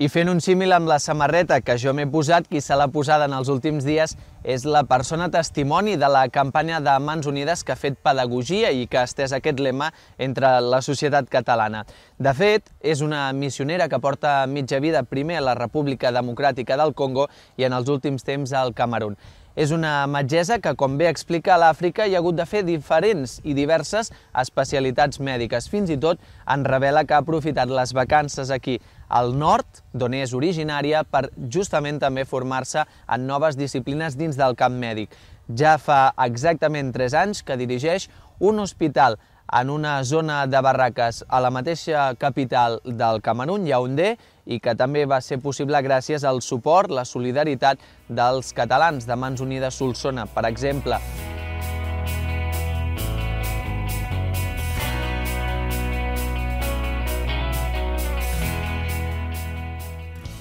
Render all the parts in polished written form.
I fent un símil amb la samarreta que jo m'he posat, qui se l'ha posada en els últims dies és la persona testimoni de la campanya de Mans Unides que ha fet pedagogia i que ha estès aquest lema entre la societat catalana. De fet, és una missionera que porta mitja vida primer a la República Democràtica del Congo i en els últims temps al Camerun. És una metgessa que, com bé explica, a l'Àfrica hi ha hagut de fer diferents i diverses especialitats mèdiques. Fins i tot en revela que ha aprofitat les vacances aquí al nord, d'on és originària, per justament també formar-se en noves disciplines dins del camp mèdic. Ja fa exactament 3 anys que dirigeix un hospital en una zona de barraques a la mateixa capital del Camerun, Yaoundé, i que també va ser possible gràcies al suport, la solidaritat dels catalans de Mans Unides Solsona, per exemple.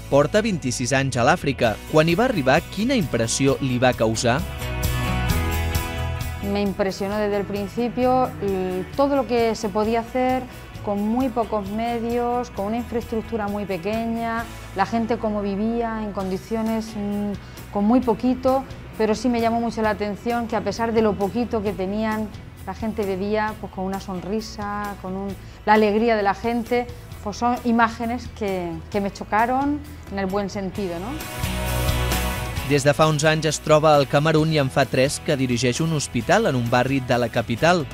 Porta 26 anys a l'Àfrica. Quan hi va arribar, quina impressió li va causar? Me impresionó desde el principio todo lo que se podía hacer con muy pocos medios, con una infraestructura muy pequeña, la gente cómo vivía en condiciones con muy poquito, pero sí me llamó mucho la atención que a pesar de lo poquito que tenían, la gente vivía pues, con una sonrisa, la alegría de la gente. Pues son imágenes que me chocaron en el buen sentido, ¿no? Des de fa uns anys es troba al Camerun i en fa 3 que dirigeix un hospital en un barri de la capital.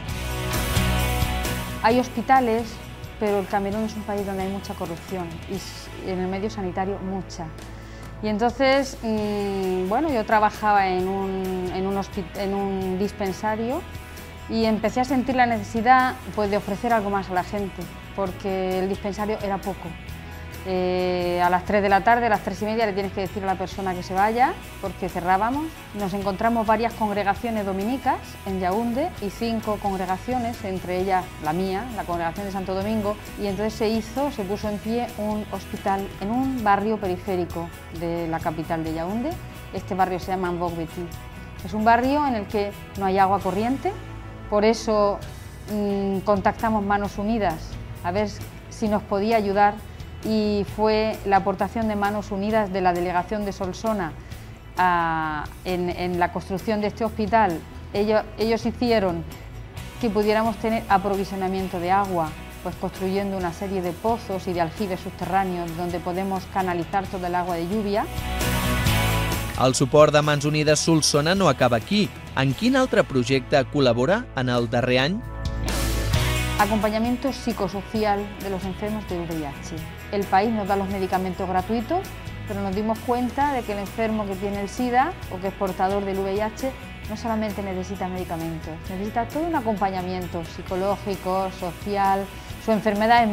Hay hospitales, pero el Camerún es un país donde hay mucha corrupción y en el medio sanitario mucha. Y entonces, bueno, yo trabajaba en un dispensario y empecé a sentir la necesidad pues, de ofrecer algo más a la gente, porque el dispensario era poco. A las 3 de la tarde, a las 3:30 le tienes que decir a la persona que se vaya porque cerrábamos. Nos encontramos varias congregaciones dominicas en Yaoundé y 5 congregaciones, entre ellas la mía, la congregación de Santo Domingo, y entonces se puso en pie un hospital en un barrio periférico de la capital de Yaoundé. Este barrio se llama Mbok-Beti. Es un barrio en el que no hay agua corriente, por eso contactamos Manos Unidas a ver si nos podía ayudar. Y fue la aportación de Manos Unidas de la delegación de Solsona en la construcción de este hospital. Ellos hicieron que pudiéramos tener aprovisionamiento de agua, pues construyendo una serie de pozos y de aljibes subterráneos donde podemos canalizar toda el agua de lluvia. El suport de Mans Unides Solsona no acaba aquí. En quin altre projecte col·labora en el darrer any? Acompañamiento psicosocial de los enfermos de VIH. El país nos da los medicamentos gratuitos, pero nos dimos cuenta de que el enfermo que tiene el SIDA o que es portador del VIH no solamente necesita medicamentos, necesita todo un acompañamiento psicológico, social. Su enfermedad es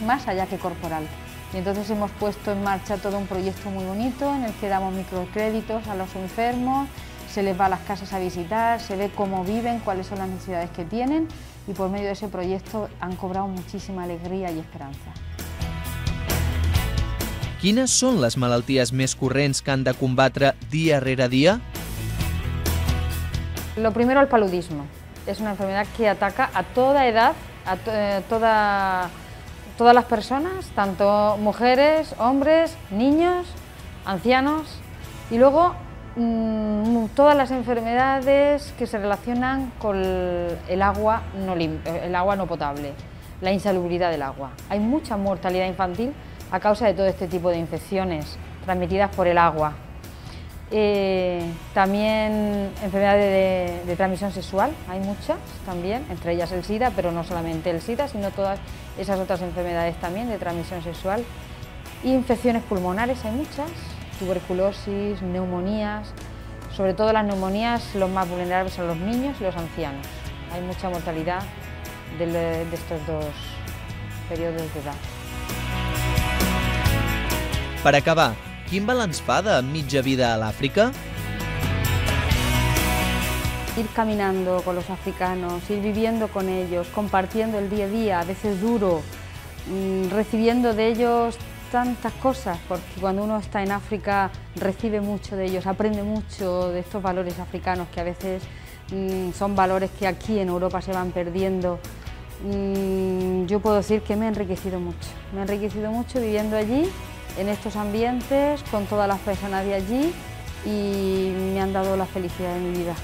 más allá que corporal. Y entonces hemos puesto en marcha todo un proyecto muy bonito en el que damos microcréditos a los enfermos, se les va a las casas a visitar, se ve cómo viven, cuáles son las necesidades que tienen, y por medio de ese proyecto han cobrado muchísima alegría y esperanza. Quines són les malalties més corrents que han de combatre dia rere dia? Lo primero, el paludismo. Es una enfermedad que ataca a toda edad, a todas las personas, tanto mujeres, hombres, niños, ancianos, y luego todas las enfermedades que se relacionan con el agua no potable, la insalubridad del agua. Hay mucha mortalidad infantil a causa de todo este tipo de infecciones transmitidas por el agua. También enfermedades de transmisión sexual, hay muchas también, entre ellas el SIDA, pero no solamente el SIDA, sino todas esas otras enfermedades también de transmisión sexual. Y infecciones pulmonares hay muchas, tuberculosis, neumonías, sobre todo las neumonías, los más vulnerables son los niños y los ancianos. Hay mucha mortalidad de estos dos periodos de edad. Per acabar, quin balanç fa de mitja vida a l'Àfrica? Ir caminando con los africanos, ir viviendo con ellos, compartiendo el día a día, a veces duro, recibiendo de ellos tantas cosas, porque cuando uno está en África recibe mucho de ellos, aprende mucho de estos valores africanos que a veces son valores que aquí en Europa se van perdiendo. Yo puedo decir que me ha enriquecido mucho viviendo allí en estos ambientes, con todas las personas de allí, y me han dado la felicidad de mi vida.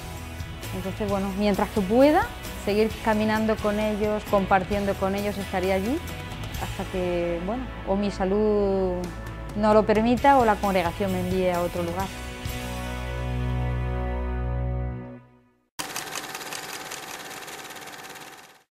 Entonces, bueno, mientras que pueda, seguir caminando con ellos, compartiendo con ellos, estaré allí hasta que, bueno, o mi salud no lo permita o la congregación me envíe a otro lugar.